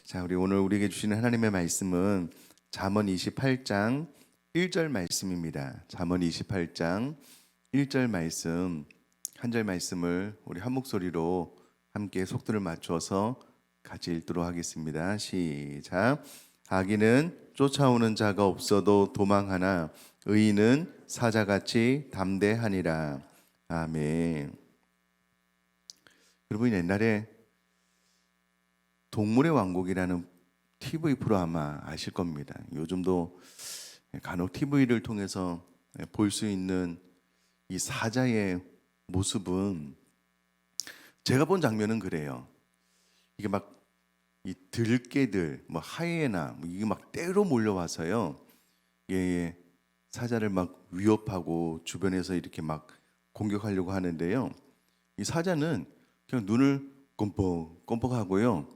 자, 우리 오늘 우리에게 주시는 하나님의 말씀은 잠언 28장 1절 말씀입니다. 잠언 28장 1절 말씀, 한 절 말씀을 우리 한 목소리로 함께 속도를 맞춰서 같이 읽도록 하겠습니다. 시작. 악인은 쫓아오는 자가 없어도 도망하나 의인은 사자같이 담대하니라. 아멘. 여러분, 옛날에 동물의 왕국이라는 TV 프로 아마 아실 겁니다. 요즘도 간혹 TV를 통해서 볼 수 있는 이 사자의 모습은, 제가 본 장면은 그래요. 이게 막 이 들개들, 뭐 하이에나, 이게 막 떼로 몰려와서요, 사자를 막 위협하고 주변에서 이렇게 막 공격하려고 하는데요. 이 사자는 그냥 눈을 껌뻑껌뻑하고요,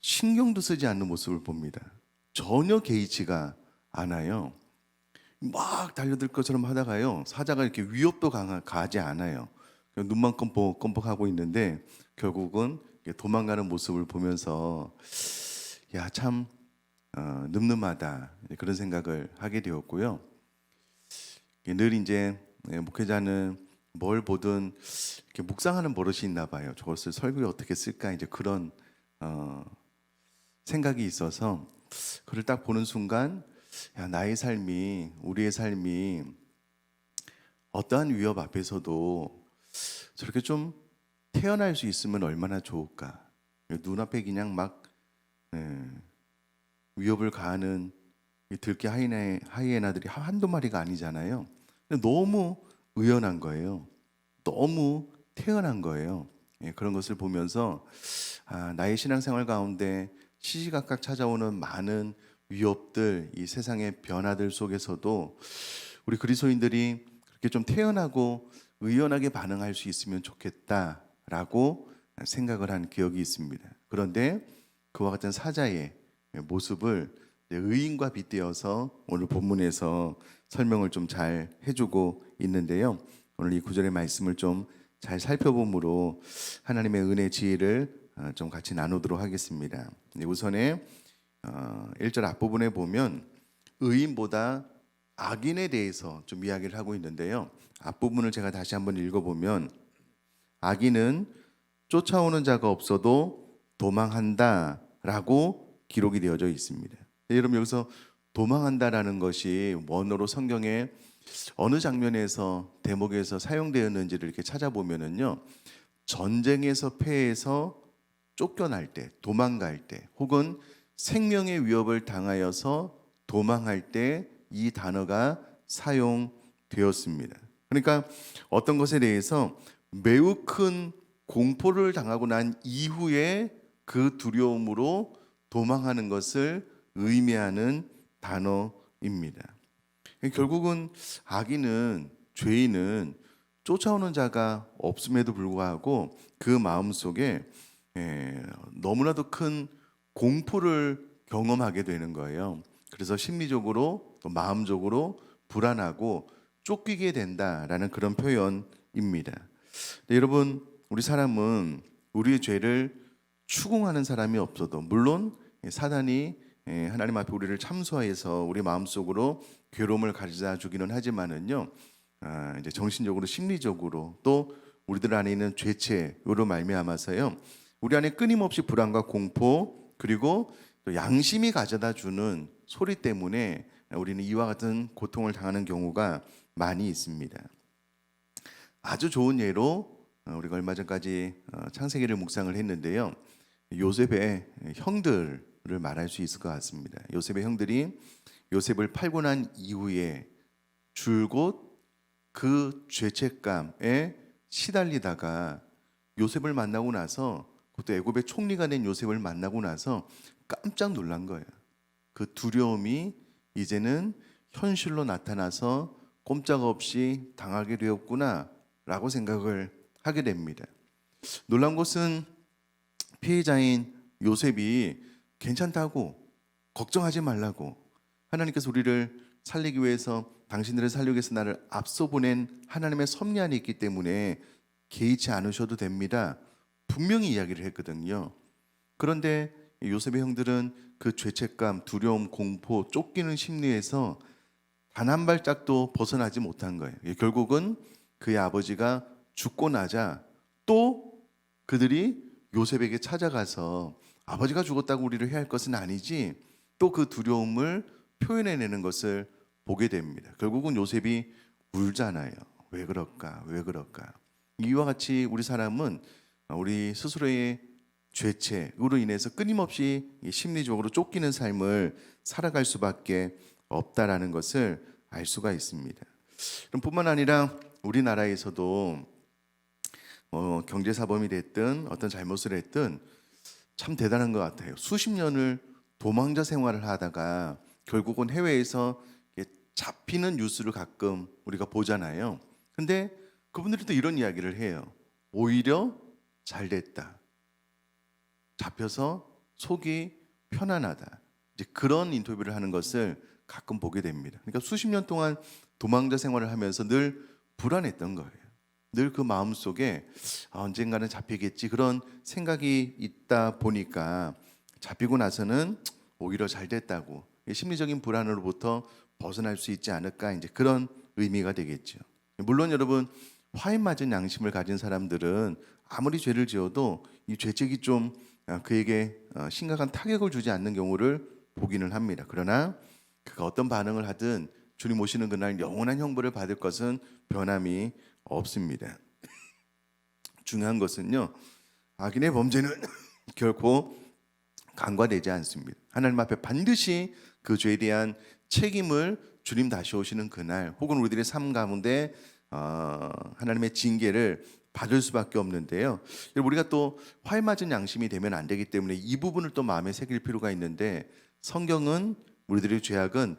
신경도 쓰지 않는 모습을 봅니다. 전혀 개의치가 않아요. 막 달려들 것처럼 하다가요, 사자가 이렇게 위협도 가하지 않아요. 그냥 눈만 껌뻑껌뻑하고 있는데 결국은 도망가는 모습을 보면서 야, 참 늠름하다, 그런 생각을 하게 되었고요. 늘 이제 목회자는 뭘 보든 이렇게 묵상하는 버릇이 있나 봐요. 저것을 설교에 어떻게 쓸까, 이제 그런 생각이 있어서 그를 딱 보는 순간, 야, 나의 삶이, 우리의 삶이 어떠한 위협 앞에서도 저렇게 좀 태어날 수 있으면 얼마나 좋을까. 눈앞에 그냥 막 위협을 가하는 이 들개 하이에나들이 한두 마리가 아니잖아요. 근데 너무 의연한 거예요. 너무 태어난 거예요. 그런 것을 보면서 나의 신앙생활 가운데 시시각각 찾아오는 많은 위협들, 이 세상의 변화들 속에서도 우리 그리스도인들이 그렇게 좀 태연하고 의연하게 반응할 수 있으면 좋겠다라고 생각을 한 기억이 있습니다. 그런데 그와 같은 사자의 모습을 의인과 빗대어서 오늘 본문에서 설명을 좀 잘 해주고 있는데요. 오늘 이 구절의 말씀을 좀 잘 살펴봄으로 하나님의 은혜 지혜를 좀 같이 나누도록 하겠습니다. 우선에 1절 앞부분에 보면 의인보다 악인에 대해서 좀 이야기를 하고 있는데요. 앞부분을 제가 다시 한번 읽어보면 악인은 쫓아오는 자가 없어도 도망한다 라고 기록이 되어져 있습니다. 여러분, 여기서 도망한다라는 것이 원어로 성경에 어느 장면에서, 대목에서 사용되었는지를 이렇게 찾아보면은요, 전쟁에서 패해서 쫓겨날 때, 도망갈 때, 혹은 생명의 위협을 당하여서 도망할 때 이 단어가 사용되었습니다. 그러니까 어떤 것에 대해서 매우 큰 공포를 당하고 난 이후에 그 두려움으로 도망하는 것을 의미하는 단어입니다. 결국은 악인은, 죄인은 쫓아오는 자가 없음에도 불구하고 그 마음속에 너무나도 큰 공포를 경험하게 되는 거예요. 그래서 심리적으로 또 마음적으로 불안하고 쫓기게 된다라는 그런 표현입니다. 여러분, 우리 사람은 우리의 죄를 추궁하는 사람이 없어도, 물론 사단이 하나님 앞에 우리를 참소해서 우리 마음속으로 괴로움을 가져다 주기는 하지만은요, 이제 정신적으로, 심리적으로, 또 우리들 안에 있는 죄체로 말미암아서요, 우리 안에 끊임없이 불안과 공포, 그리고 또 양심이 가져다 주는 소리 때문에 우리는 이와 같은 고통을 당하는 경우가 많이 있습니다. 아주 좋은 예로 우리가 얼마 전까지 창세기를 묵상을 했는데요, 요셉의 형들을 말할 수 있을 것 같습니다. 요셉의 형들이 요셉을 팔고 난 이후에 줄곧 그 죄책감에 시달리다가 요셉을 만나고 나서, 그것도 애굽의 총리가 된 요셉을 만나고 나서 깜짝 놀란 거예요. 그 두려움이 이제는 현실로 나타나서 꼼짝없이 당하게 되었구나 라고 생각을 하게 됩니다. 놀란 것은 피해자인 요셉이 괜찮다고, 걱정하지 말라고, 하나님께서 우리를 살리기 위해서, 당신들을 살리기 위해서 나를 앞서 보낸 하나님의 섭리 안에 있기 때문에 개의치 않으셔도 됩니다, 분명히 이야기를 했거든요. 그런데 이 요셉의 형들은 그 죄책감, 두려움, 공포, 쫓기는 심리에서 단 한 발짝도 벗어나지 못한 거예요. 결국은 그의 아버지가 죽고 나자 또 그들이 요셉에게 찾아가서 아버지가 죽었다고 우리를 해할 것은 아니지, 또 그 두려움을 표현해내는 것을 보게 됩니다. 결국은 요셉이 울잖아요. 왜 그럴까? 왜 그럴까? 이와 같이 우리 사람은 우리 스스로의 죄책으로 인해서 끊임없이 심리적으로 쫓기는 삶을 살아갈 수밖에 없다라는 것을 알 수가 있습니다. 그럼 뿐만 아니라 우리나라에서도 경제사범이 됐든 어떤 잘못을 했든 참 대단한 것 같아요. 수십 년을 도망자 생활을 하다가 결국은 해외에서 잡히는 뉴스를 가끔 우리가 보잖아요. 근데 그분들이 또 이런 이야기를 해요. 오히려 잘 됐다. 잡혀서 속이 편안하다. 이제 그런 인터뷰를 하는 것을 가끔 보게 됩니다. 그러니까 수십 년 동안 도망자 생활을 하면서 늘 불안했던 거예요. 늘 그 마음속에 언젠가는 잡히겠지 그런 생각이 있다 보니까 잡히고 나서는 오히려 잘 됐다고 심리적인 불안으로부터 벗어날 수 있지 않을까, 이제 그런 의미가 되겠죠. 물론 여러분, 화인 맞은 양심을 가진 사람들은 아무리 죄를 지어도 이 죄책이 좀 그에게 심각한 타격을 주지 않는 경우를 보기는 합니다. 그러나 그가 어떤 반응을 하든 주님 오시는 그날 영원한 형벌을 받을 것은 변함이 없습니다. 중요한 것은요, 악인의 범죄는 결코 간과되지 않습니다. 하나님 앞에 반드시 그 죄에 대한 책임을 주님 다시 오시는 그날, 혹은 우리들의 삶 가운데 하나님의 징계를 받을 수밖에 없는데요. 우리가 또 화에 맞은 양심이 되면 안 되기 때문에 이 부분을 또 마음에 새길 필요가 있는데, 성경은 우리들의 죄악은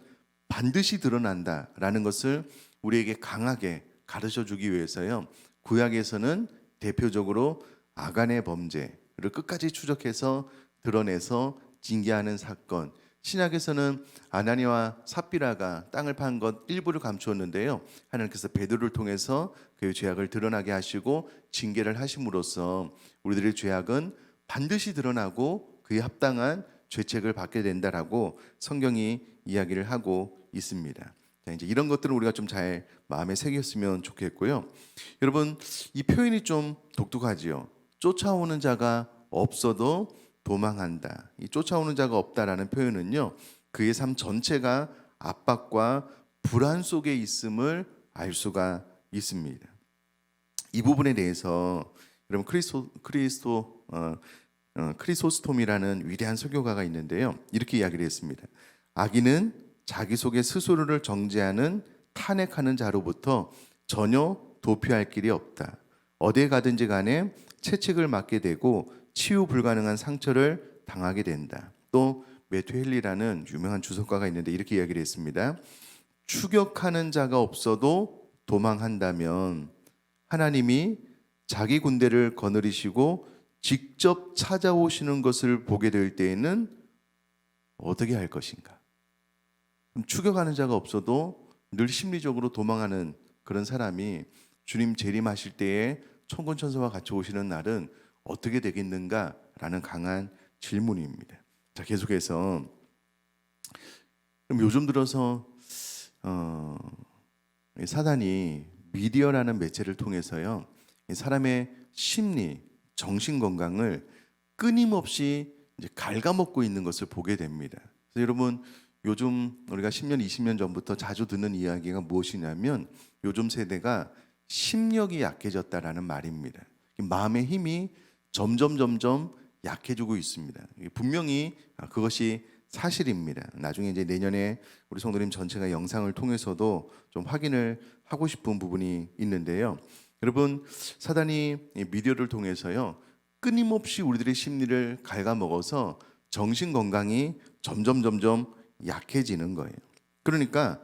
반드시 드러난다라는 것을 우리에게 강하게 가르쳐 주기 위해서요, 구약에서는 대표적으로 아간의 범죄를 끝까지 추적해서 드러내서 징계하는 사건, 신약에서는 아나니와 삽비라가 땅을 판 것 일부를 감추었는데요, 하나님께서 베드로를 통해서 그의 죄악을 드러나게 하시고 징계를 하심으로써 우리들의 죄악은 반드시 드러나고 그에 합당한 죄책을 받게 된다라고 성경이 이야기를 하고 있습니다. 자, 이제 이런 것들은 우리가 좀 잘 마음에 새겼으면 좋겠고요. 여러분, 이 표현이 좀 독특하지요. 쫓아오는 자가 없어도 도망한다. 이 쫓아오는 자가 없다라는 표현은요, 그의 삶 전체가 압박과 불안 속에 있음을 알 수가 있습니다. 이 부분에 대해서 여러분, 크리소스톰이라는 위대한 설교가가 있는데요, 이렇게 이야기를 했습니다. 악인은 자기 속에 스스로를 정죄하는, 탄핵하는 자로부터 전혀 도피할 길이 없다. 어디에 가든지 간에 채찍을 맞게 되고 치유 불가능한 상처를 당하게 된다. 또 매튜 헨리라는 유명한 주석가가 있는데 이렇게 이야기를 했습니다. 추격하는 자가 없어도 도망한다면 하나님이 자기 군대를 거느리시고 직접 찾아오시는 것을 보게 될 때에는 어떻게 할 것인가? 추격하는 자가 없어도 늘 심리적으로 도망하는 그런 사람이 주님 재림하실 때에 천군천사와 같이 오시는 날은 어떻게 되겠는가라는 강한 질문입니다. 자, 계속해서 그럼 요즘 들어서 사단이 미디어라는 매체를 통해서요, 사람의 심리, 정신 건강을 끊임없이 이제 갉아먹고 있는 것을 보게 됩니다. 그래서 여러분, 요즘 우리가 10년, 20년 전부터 자주 듣는 이야기가 무엇이냐면 요즘 세대가 심력이 약해졌다라는 말입니다. 마음의 힘이 점점 약해지고 있습니다. 분명히 그것이 사실입니다. 나중에 이제 내년에 우리 성도님 전체가 영상을 통해서도 좀 확인을 하고 싶은 부분이 있는데요. 여러분, 사단이 미디어를 통해서요, 끊임없이 우리들의 심리를 갉아먹어서 정신 건강이 점점 약해지는 거예요. 그러니까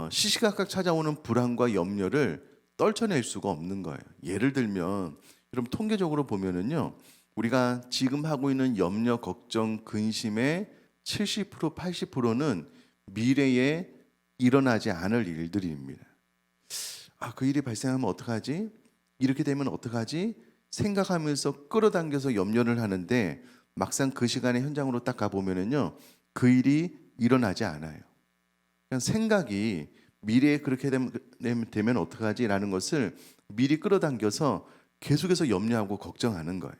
시시각각 찾아오는 불안과 염려를 떨쳐낼 수가 없는 거예요. 예를 들면 여러분, 통계적으로 보면은요, 우리가 지금 하고 있는 염려, 걱정, 근심의 70%, 80%는 미래에 일어나지 않을 일들입니다. 그 일이 발생하면 어떡하지? 이렇게 되면 어떡하지? 생각하면서 끌어당겨서 염려를 하는데 막상 그 시간에 현장으로 딱 가보면은요, 그 일이 일어나지 않아요. 그냥 생각이 미래에 그렇게 되면 어떡하지라는 것을 미리 끌어당겨서 계속해서 염려하고 걱정하는 거예요.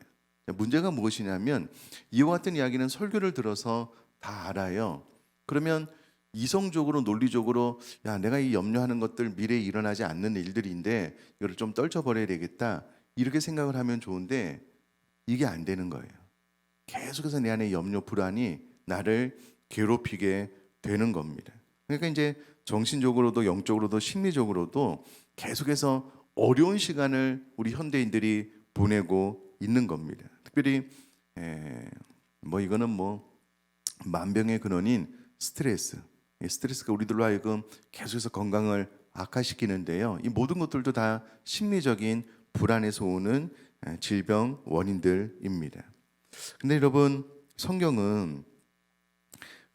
문제가 무엇이냐면 이와 같은 이야기는 설교를 들어서 다 알아요. 그러면 이성적으로 논리적으로 야, 내가 이 염려하는 것들 미래에 일어나지 않는 일들인데 이거를 좀 떨쳐버려야 되겠다, 이렇게 생각을 하면 좋은데 이게 안 되는 거예요. 계속해서 내 안에 염려, 불안이 나를 괴롭히게 되는 겁니다. 그러니까 이제 정신적으로도 영적으로도 심리적으로도 계속해서 어려운 시간을 우리 현대인들이 보내고 있는 겁니다. 특별히 이거는 만병의 근원인 스트레스. 이 스트레스가 우리들로 하여금 계속해서 건강을 악화시키는데요. 이 모든 것들도 다 심리적인 불안에서 오는 질병 원인들입니다. 근데 여러분, 성경은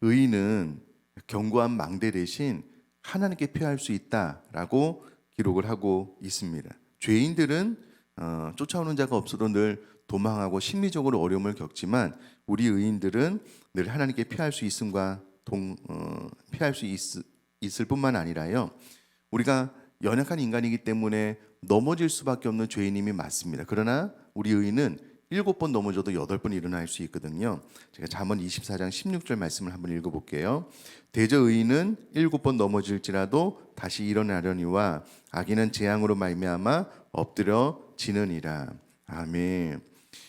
의인은 견고한 망대 대신 하나님께 피할 수 있다라고 기록을 하고 있습니다. 죄인들은 쫓아오는 자가 없어도 늘 도망하고 심리적으로 어려움을 겪지만 우리 의인들은 늘 하나님께 피할 수 있음과 피할 수 있을 뿐만 아니라요, 우리가 연약한 인간이기 때문에 넘어질 수밖에 없는 죄인임이 맞습니다. 그러나 우리 의인은 7번 넘어져도 8번 일어날 수 있거든요. 제가 잠언 24장 16절 말씀을 한번 읽어볼게요. 대저 의인은 7번 넘어질지라도 다시 일어나려니와 악인은 재앙으로 말미암아 엎드려지느니라. 아멘.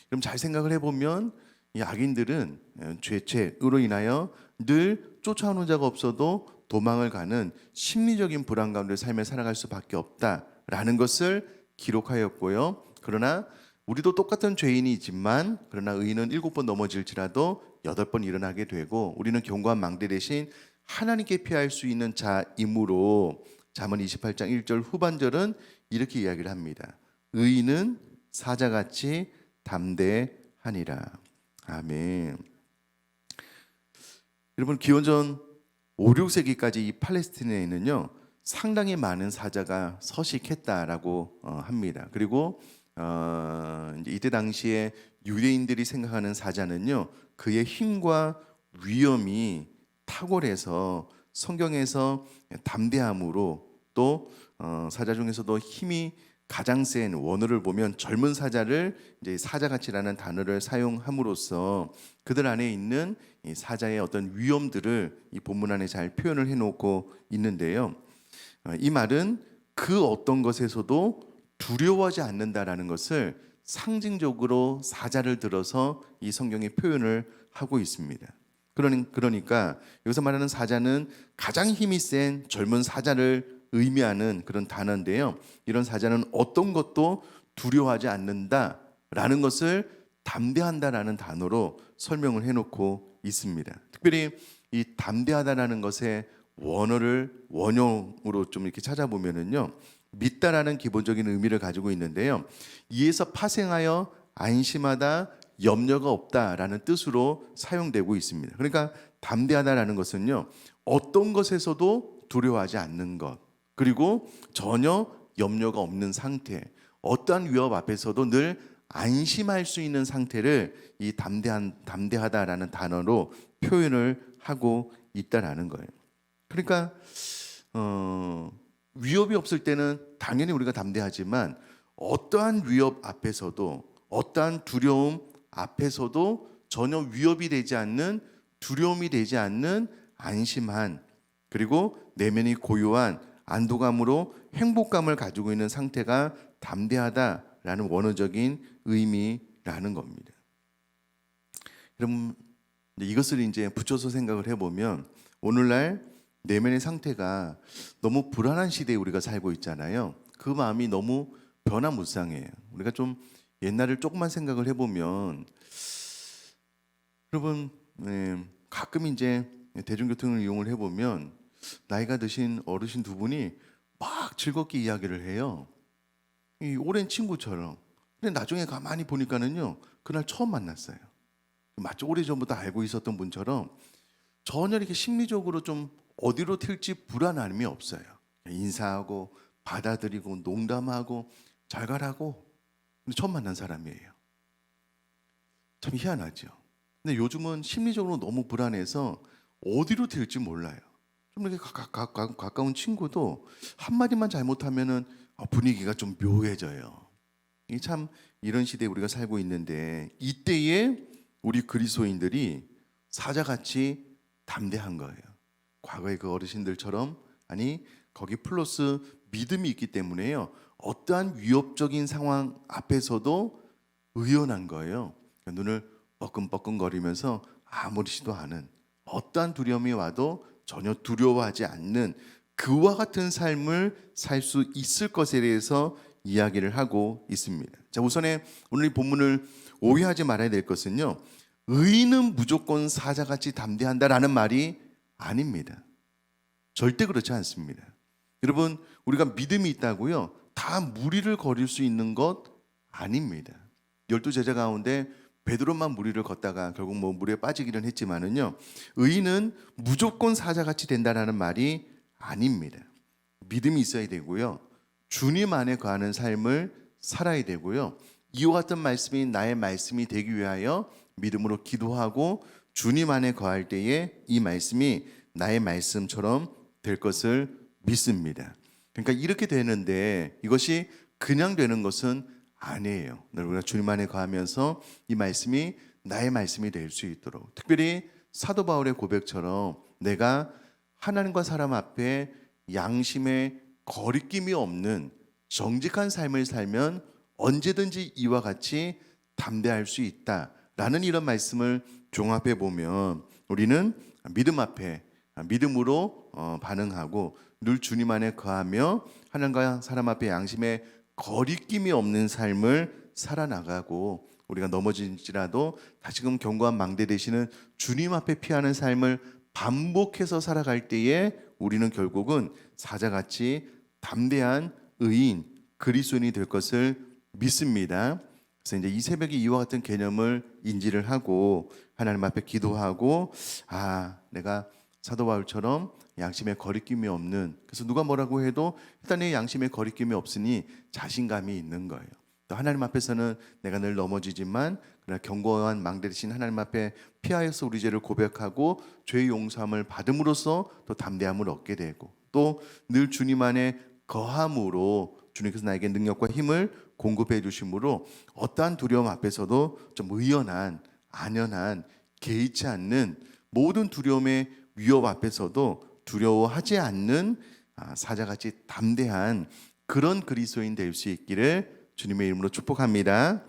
그럼 잘 생각을 해보면 이 악인들은 죄로 인하여 늘 쫓아오는 자가 없어도 도망을 가는 심리적인 불안 가운데 삶을 살아갈 수밖에 없다라는 것을 기록하였고요. 그러나 우리도 똑같은 죄인이지만 그러나 의인은 7번 넘어질지라도 8번 일어나게 되고 우리는 견고한 망대 대신 하나님께 피할 수 있는 자이므로 잠언 28장 1절 후반절은 이렇게 이야기를 합니다. 의인은 사자같이 담대하니라. 아멘. 여러분, 기원전 5, 6세기까지 이 팔레스티나에는요 상당히 많은 사자가 서식했다라고 합니다. 그리고 이제 이때 당시에 유대인들이 생각하는 사자는요 그의 힘과 위엄이 탁월해서 성경에서 담대함으로 또 사자 중에서도 힘이 가장 센 원어를 보면 젊은 사자를 이제 사자같이라는 단어를 사용함으로써 그들 안에 있는 이 사자의 어떤 위엄들을 이 본문 안에 잘 표현을 해놓고 있는데요. 이 말은 그 어떤 것에서도 두려워하지 않는다라는 것을 상징적으로 사자를 들어서 이 성경에 표현을 하고 있습니다. 그러니까 여기서 말하는 사자는 가장 힘이 센 젊은 사자를 의미하는 그런 단어인데요. 이런 사자는 어떤 것도 두려워하지 않는다라는 것을 담대한다라는 단어로 설명을 해놓고 있습니다. 특별히 이 담대하다라는 것의 원형으로 좀 이렇게 찾아보면은요, 믿다라는 기본적인 의미를 가지고 있는데요. 이에서 파생하여 안심하다, 염려가 없다라는 뜻으로 사용되고 있습니다. 그러니까 담대하다라는 것은요, 어떤 것에서도 두려워하지 않는 것, 그리고 전혀 염려가 없는 상태, 어떠한 위협 앞에서도 늘 안심할 수 있는 상태를 이 담대하다라는 단어로 표현을 하고 있다라는 거예요. 그러니까 위협이 없을 때는 당연히 우리가 담대하지만 어떠한 위협 앞에서도 어떠한 두려움 앞에서도 전혀 위협이 되지 않는, 두려움이 되지 않는 안심한, 그리고 내면이 고요한 안도감으로 행복감을 가지고 있는 상태가 담대하다라는 원어적인 의미라는 겁니다. 여러분, 이것을 이제 붙여서 생각을 해보면 오늘날 내면의 상태가 너무 불안한 시대에 우리가 살고 있잖아요. 그 마음이 너무 변화무쌍해요. 우리가 좀 옛날을 조금만 생각을 해보면, 여러분, 가끔 이제 대중교통을 이용을 해보면 나이가 드신 어르신 두 분이 막 즐겁게 이야기를 해요. 이 오랜 친구처럼. 근데 나중에 가만히 보니까는요, 그날 처음 만났어요. 마치 오래전부터 알고 있었던 분처럼 전혀 이렇게 심리적으로 좀 어디로 튈지 불안함이 없어요. 인사하고 받아들이고 농담하고 잘 가라고. 근데 처음 만난 사람이에요. 참 희한하죠. 근데 요즘은 심리적으로 너무 불안해서 어디로 튈지 몰라요. 좀 이렇게 가까운 친구도 한마디만 잘못하면은 분위기가 좀 묘해져요. 이 참 이런 시대에 우리가 살고 있는데 이때에 우리 그리스도인들이 사자같이 담대한 거예요. 과거의 그 어르신들처럼 아니 거기 플러스 믿음이 있기 때문에요. 어떠한 위협적인 상황 앞에서도 의연한 거예요. 눈을 뻐끔뻐끔거리면서 아무렇지도 않은 어떠한 두려움이 와도 전혀 두려워하지 않는 그와 같은 삶을 살 수 있을 것에 대해서 이야기를 하고 있습니다. 자, 우선에 오늘 이 본문을 오해하지 말아야 될 것은요. 의인은 무조건 사자같이 담대한다라는 말이 아닙니다. 절대 그렇지 않습니다. 여러분, 우리가 믿음이 있다고요. 다 무리를 거릴 수 있는 것 아닙니다. 12제자 가운데 베드로만 무리를 걷다가 결국 뭐 물에 빠지기는 했지만은요. 의인은 무조건 사자같이 된다라는 말이 아닙니다. 믿음이 있어야 되고요. 주님 안에 거하는 삶을 살아야 되고요. 이와 같은 말씀이 나의 말씀이 되기 위하여 믿음으로 기도하고 주님 안에 거할 때에 이 말씀이 나의 말씀처럼 될 것을 믿습니다. 그러니까 이렇게 되는데 이것이 그냥 되는 것은 아니에요. 우리가 주님 안에 거하면서 이 말씀이 나의 말씀이 될 수 있도록 특별히 사도 바울의 고백처럼 내가 하나님과 사람 앞에 양심의 거리낌이 없는 정직한 삶을 살면 언제든지 이와 같이 담대할 수 있다라는 이런 말씀을 종합해 보면 우리는 믿음 앞에 믿음으로 반응하고 늘 주님 안에 거하며 하나님과 사람 앞에 양심의 거리낌이 없는 삶을 살아나가고 우리가 넘어질지라도 다시금 견고한 망대 되시는 주님 앞에 피하는 삶을 반복해서 살아갈 때에 우리는 결국은 사자같이 담대한 의인 그리스도인이 될 것을 믿습니다. 그래서 이제 이 새벽에 이와 같은 개념을 인지를 하고 하나님 앞에 기도하고 내가 사도 바울처럼 양심의 거리낌이 없는 그래서 누가 뭐라고 해도 일단 내 양심의 거리낌이 없으니 자신감이 있는 거예요. 또 하나님 앞에서는 내가 늘 넘어지지만 그러나 견고한 망대 되신 하나님 앞에 피하여서 우리 죄를 고백하고 죄의 용서함을 받음으로써 또 담대함을 얻게 되고 또 늘 주님 안에 거함으로 주님께서 나에게 능력과 힘을 공급해 주심으로 어떠한 두려움 앞에서도 좀 의연한 안연한 개의치 않는 모든 두려움의 위협 앞에서도 두려워하지 않는 사자같이 담대한 그런 그리스도인 될 수 있기를 주님의 이름으로 축복합니다.